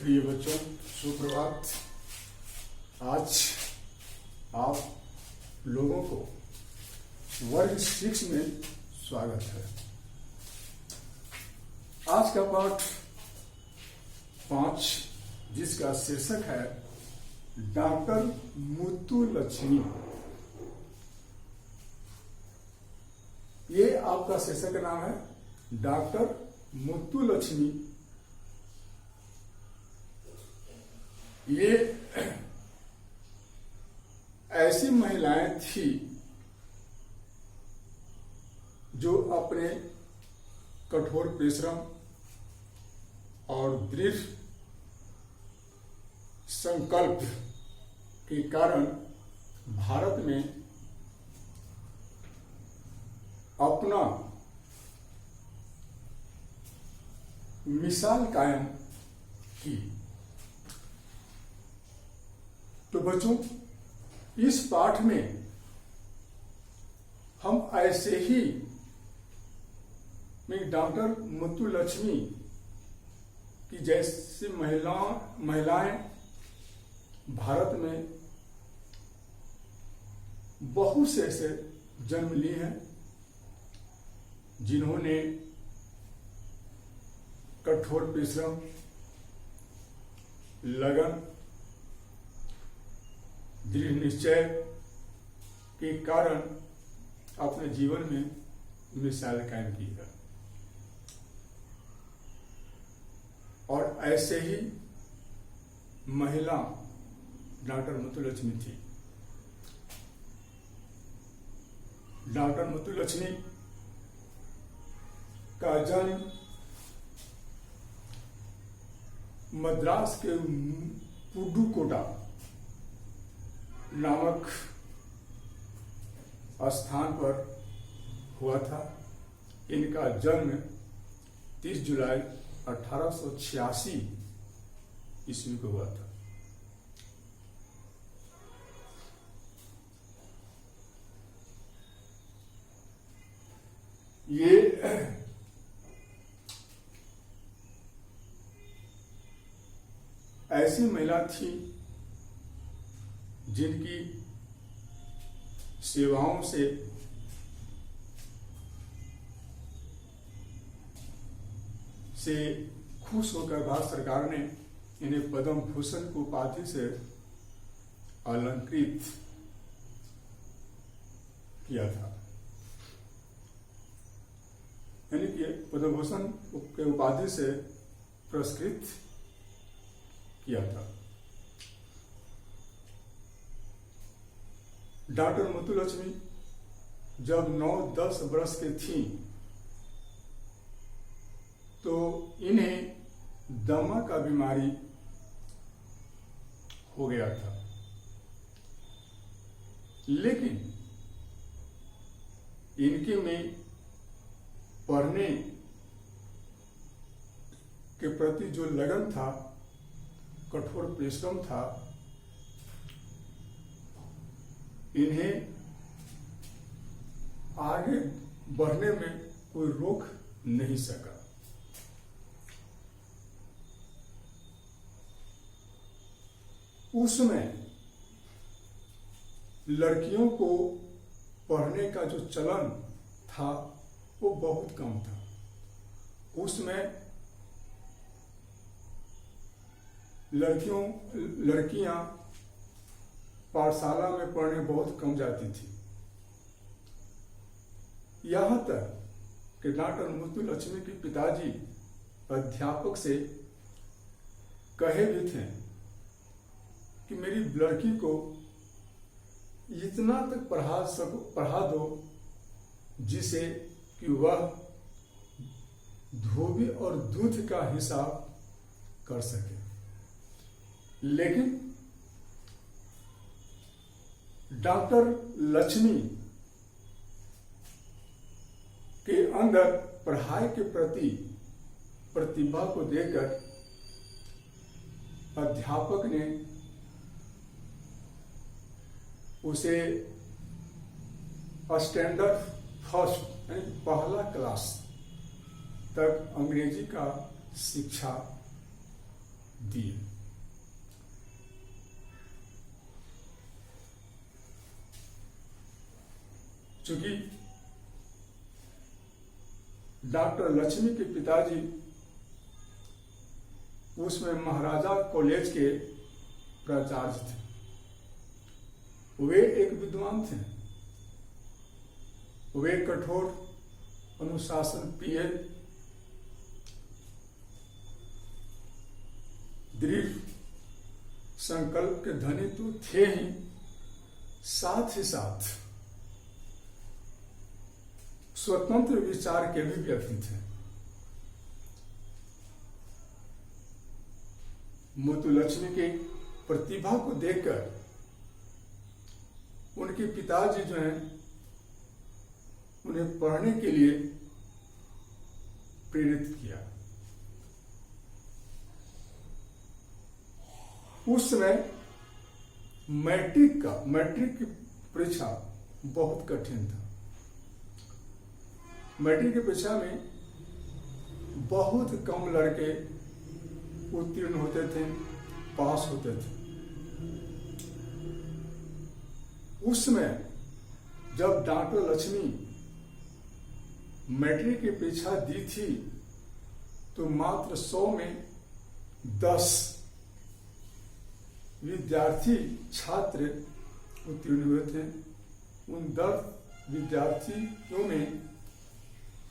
प्रिय बच्चों, सुप्रभात। आज आप लोगों को वर्ग 6 में स्वागत है। आज का पाठ 5 जिसका शीर्षक है डॉक्टर मुत्तुलक्ष्मी। ये आपका शीर्षक का नाम है डॉक्टर मुत्तुलक्ष्मी। ये ऐसी महिलाएं थी जो अपने कठोर परिश्रम और दृढ़ संकल्प के कारण भारत में अपना मिसाल कायम की। तो बच्चों, इस पाठ में हम ऐसे ही डॉक्टर मुत्तुलक्ष्मी की जैसी महिलाएं भारत में बहुत से ऐसे जन्म ली हैं जिन्होंने कठोर परिश्रम, लगन, दृढ़ निश्चय के कारण अपने जीवन में मिसाल कायम की है। और ऐसे ही महिला डॉक्टर मुत्तुलक्ष्मी थी। डॉक्टर मुत्तुलक्ष्मी का जन्म मद्रास के पुडुकोटा नामक स्थान पर हुआ था। इनका जन्म 30 जुलाई 1886 ईस्वी को हुआ था। ये ऐसी महिला थी जिनकी सेवाओं से खुश होकर भारत सरकार ने इन्हें पद्म भूषण की उपाधि से अलंकृत किया था। यानी कि पद्म भूषण के उपाधि से पुरस्कृत किया था। डॉक्टर मुत्तुलक्ष्मी जब 9-10 वर्ष की थी तो इन्हें दमा का बीमारी हो गया था। लेकिन इनके में पढ़ने के प्रति जो लगन था, कठोर परिश्रम था, इन्हें आगे बढ़ने में कोई रोक नहीं सका। उसमें लड़कियों को पढ़ने का जो चलन था वो बहुत कम था। उसमें लड़कियां पाठशाला में पढ़ने बहुत कम जाती थी। यहां तक कि डॉक्टर मुत्तुलक्ष्मी के पिताजी अध्यापक से कहे भी थे कि मेरी लड़की को इतना तक पढ़ा दो जिसे कि वह धोबी और दूध का हिसाब कर सके। लेकिन डॉक्टर लक्ष्मी के अंदर पढ़ाई के प्रति प्रतिभा को देखकर अध्यापक ने उसे स्टैंडर्ड फर्स्ट यानी पहला क्लास तक अंग्रेजी का शिक्षा दिए। चूंकि डॉक्टर लक्ष्मी के पिताजी उसमें महाराजा कॉलेज के प्राचार्य थे, वे एक विद्वान थे, वे कठोर अनुशासन प्रिय, दृढ़ संकल्प के धनी तो थे ही साथ स्वतंत्र विचार के भी व्यक्ति थे। मुतुलक्ष्मी की प्रतिभा को देखकर उनके पिताजी जो हैं उन्हें पढ़ने के लिए प्रेरित किया। उस समय मैट्रिक की परीक्षा बहुत कठिन था। मैट्रिक की परीक्षा में बहुत कम लड़के उत्तीर्ण होते थे, पास होते थे। उस समय जब डॉक्टर लक्ष्मी मैट्रिक की परीक्षा दी थी तो मात्र 100 में 10 विद्यार्थी छात्र उत्तीर्ण हुए थे। उन 10 विद्यार्थियों में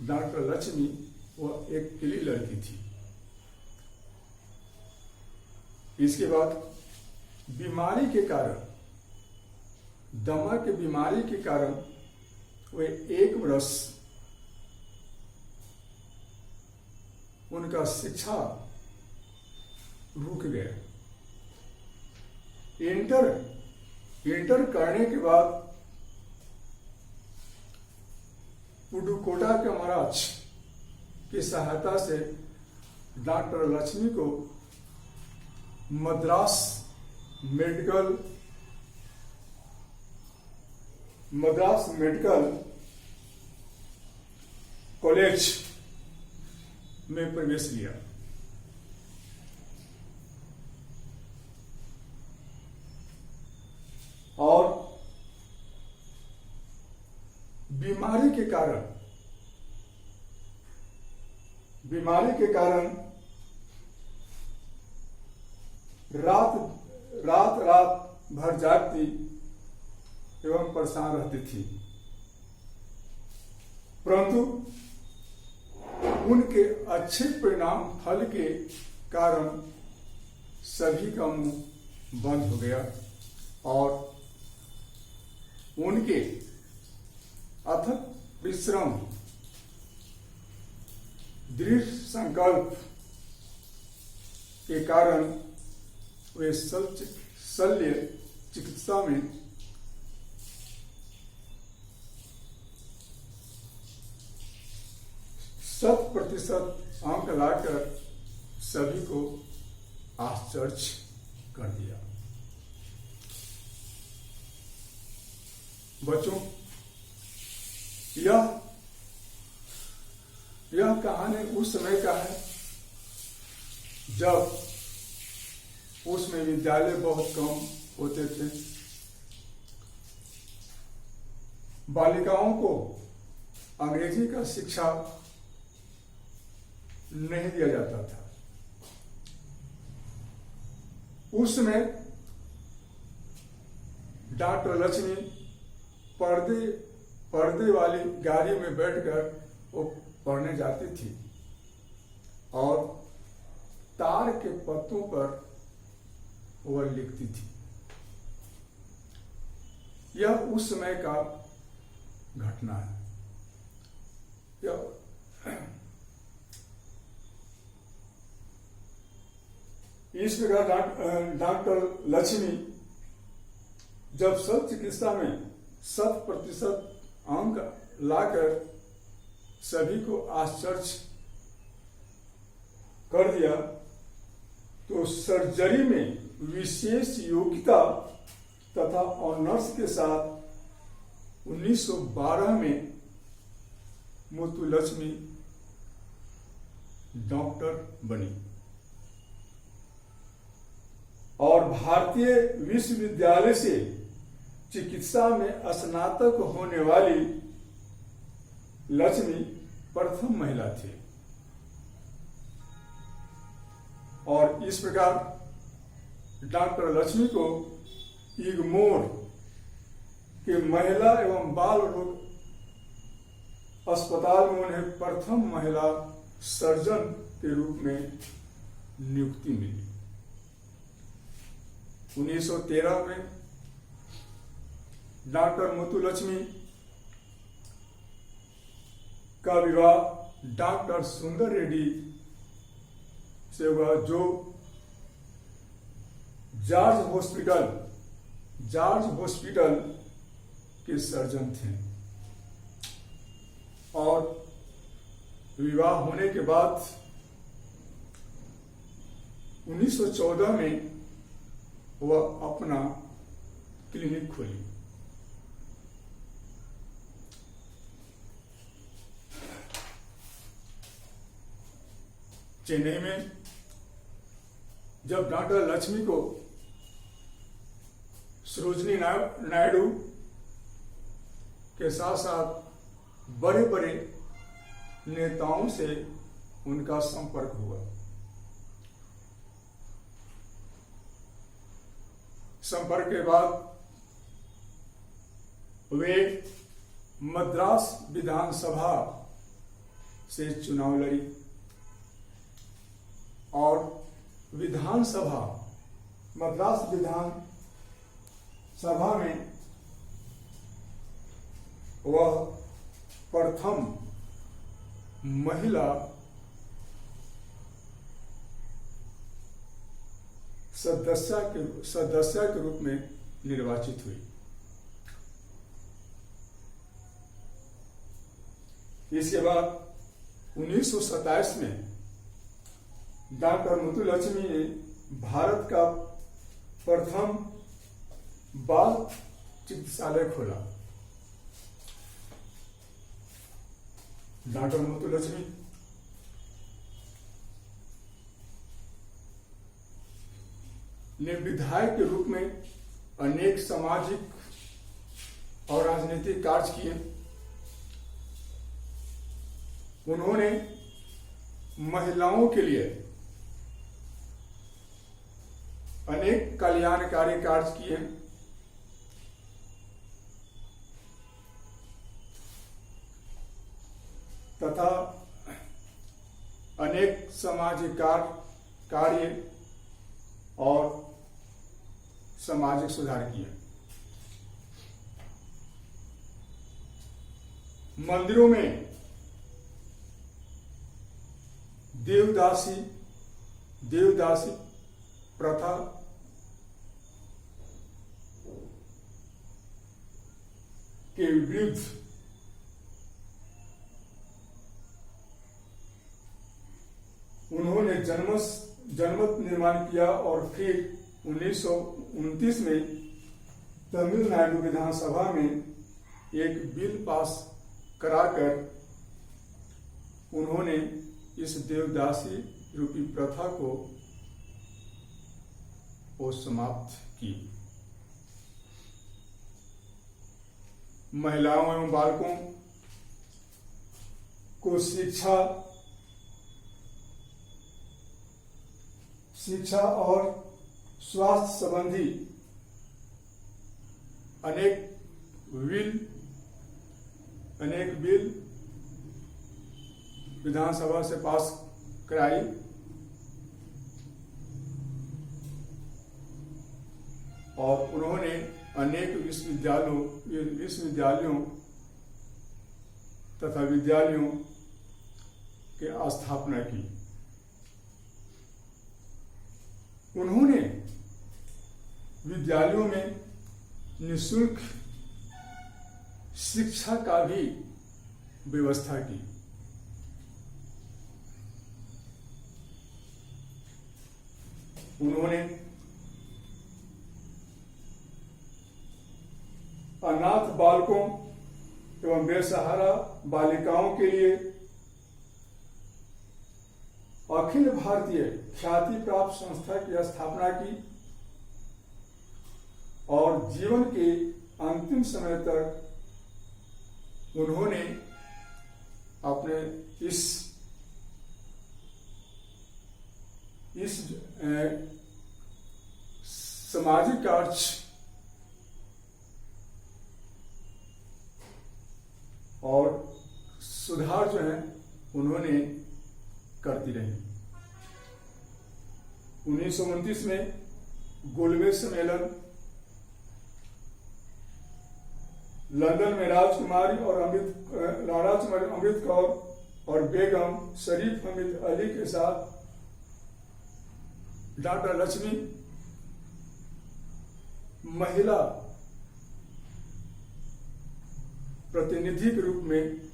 डॉक्टर लक्ष्मी वह एक अकेली लड़की थी। इसके बाद बीमारी के कारण, दमा के बीमारी के कारण वे 1 वर्ष उनका शिक्षा रुक गया। इंटर करने के बाद पुडुकोटा के महाराज की सहायता से डॉक्टर लक्ष्मी को मद्रास मेडिकल कॉलेज में प्रवेश लिया। और बीमारी के कारण रात भर जागती एवं परेशान रहती थी, परंतु उनके अच्छे परिणाम फल के कारण सभी का मुंह बंद हो गया और उनके अथक परिश्रम, दृढ़ संकल्प के कारण वे शल्य चिकित्सा में %% अंक लाकर सभी को आश्चर्य कर दिया। बच्चों, यह कहानी उस समय का है जब उसमें विद्यालय बहुत कम होते थे। बालिकाओं को अंग्रेजी का शिक्षा नहीं दिया जाता था। उस समय डॉक्टर लक्ष्मी पर्दे वाली गाड़ी में बैठकर वो पढ़ने जाती थी और तार के पत्तों पर वह लिखती थी। यह उस समय का घटना है। इस प्रकार डॉक्टर लक्ष्मी जब शल्य चिकित्सा में 100% अंक लाकर सभी को आश्चर्य कर दिया तो सर्जरी में विशेष योग्यता तथा ऑनर्स के साथ 1912 में मुतुलक्ष्मी डॉक्टर बनी। और भारतीय विश्वविद्यालय से चिकित्सा में स्नातक होने वाली लक्ष्मी प्रथम महिला थी। और इस प्रकार डॉक्टर लक्ष्मी को इग्मोर के महिला एवं बाल रोग अस्पताल में उन्हें प्रथम महिला सर्जन के रूप में नियुक्ति मिली। 1913 में डॉक्टर मुथुलक्ष्मी का विवाह डॉक्टर सुंदर रेड्डी से हुआ, जो जॉर्ज हॉस्पिटल के सर्जन थे। और विवाह होने के बाद 1914 में वह अपना क्लिनिक खोली। चेन्नई में जब डॉक्टर लक्ष्मी को सरोजिनी नायडू के साथ साथ बड़े बड़े नेताओं से उनका संपर्क हुआ। संपर्क के बाद वे मद्रास विधानसभा से चुनाव लड़ी और मद्रास विधानसभा में वह प्रथम महिला सदस्य के रूप में निर्वाचित हुई। इसके बाद 1927 में डॉक्टर मुथुलक्ष्मी ने भारत का प्रथम बाल चिकित्सालय खोला। डॉक्टर मुथुलक्ष्मी ने विधायक के रूप में अनेक सामाजिक और राजनीतिक कार्य किए। उन्होंने महिलाओं के लिए अनेक कल्याणकारी कार्य किए। तथा अनेक सामाजिक कार्य और सामाजिक सुधार किए। मंदिरों में देवदासी प्रथा के विरुद्ध उन्होंने जनमत निर्माण किया और फिर 1929 में तमिलनाडु विधानसभा में एक बिल पास कराकर उन्होंने इस देवदासी रूपी प्रथा को समाप्त की। महिलाओं एवं बालकों को शिक्षा और स्वास्थ्य संबंधी अनेक बिल विधानसभा से पास कराई। और उन्होंने अनेक विश्वविद्यालयों तथा विद्यालयों की स्थापना की। उन्होंने विद्यालयों में निःशुल्क शिक्षा का भी व्यवस्था की। उन्होंने अनाथ बालकों एवं बेसहारा बालिकाओं के लिए अखिल भारतीय ख्याति प्राप्त संस्था की स्थापना की और जीवन के अंतिम समय तक उन्होंने अपने इस सामाजिक कार्य और सुधार जो है उन्होंने करती रही। 1929 में गोलमेज सम्मेलन, लंदन में राजकुमारी अमृत कौर और बेगम शरीफ हमीद अली के साथ डॉक्टर लक्ष्मी महिला प्रतिनिधि के रूप में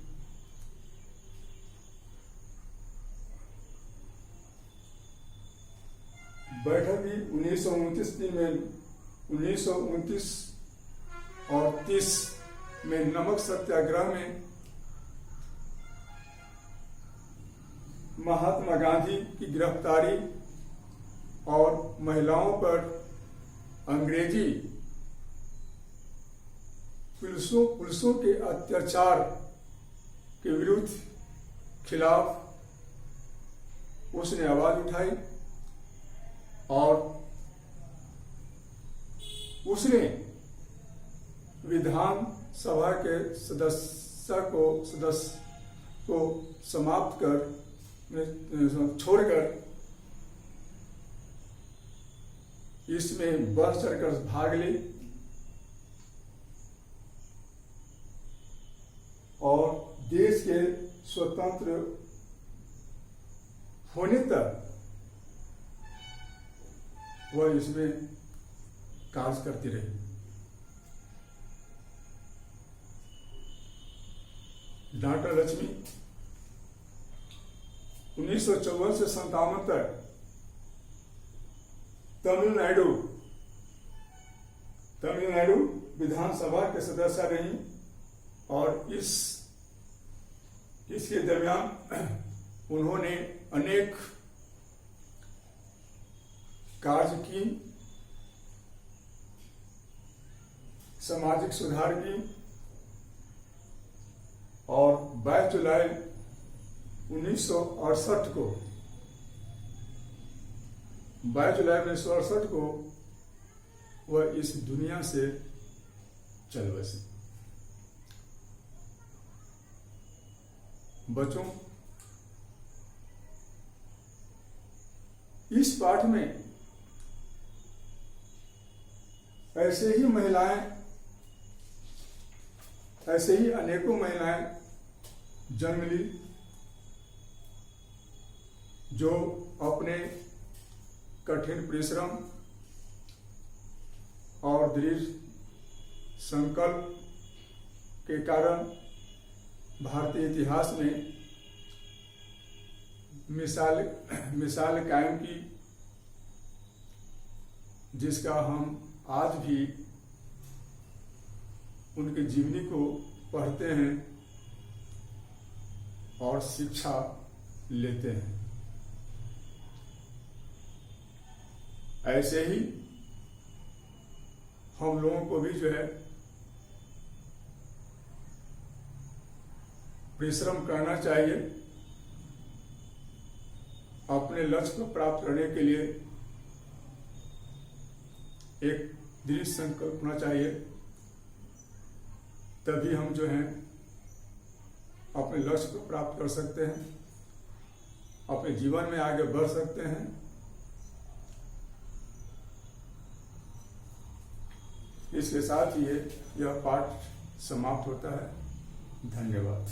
बैठक की 1929 और 30 में नमक सत्याग्रह में महात्मा गांधी की गिरफ्तारी और महिलाओं पर अंग्रेजी पुलिसों के अत्याचार के विरुद्ध खिलाफ उसने आवाज उठाई और उसने विधान सभा के सदस्य को समाप्त कर छोड़कर इसमें बढ़ चढ़कर भाग ली और देश के स्वतंत्र होने तक वह इसमें कार्य करती रही। डॉक्टर लक्ष्मी 1954 से 57 तक तमिलनाडु विधानसभा के सदस्य रही और इसके दरमियान उन्होंने अनेक कार्य की, सामाजिक सुधार की और 22 जुलाई 1968 को वह इस दुनिया से चल बसी। बच्चों, इस पाठ में ऐसे ही अनेकों महिलाएं जन्म ली जो अपने कठिन परिश्रम और दृढ़ संकल्प के कारण भारतीय इतिहास में मिसाल कायम की, जिसका हम आज भी उनके जीवनी को पढ़ते हैं और शिक्षा लेते हैं। ऐसे ही हम लोगों को भी जो है परिश्रम करना चाहिए, अपने लक्ष्य को प्राप्त करने के लिए एक दृढ़ संकल्प होना चाहिए, तभी हम जो है अपने लक्ष्य को प्राप्त कर सकते हैं, अपने जीवन में आगे बढ़ सकते हैं। इसके साथ ही यह पाठ समाप्त होता है। धन्यवाद।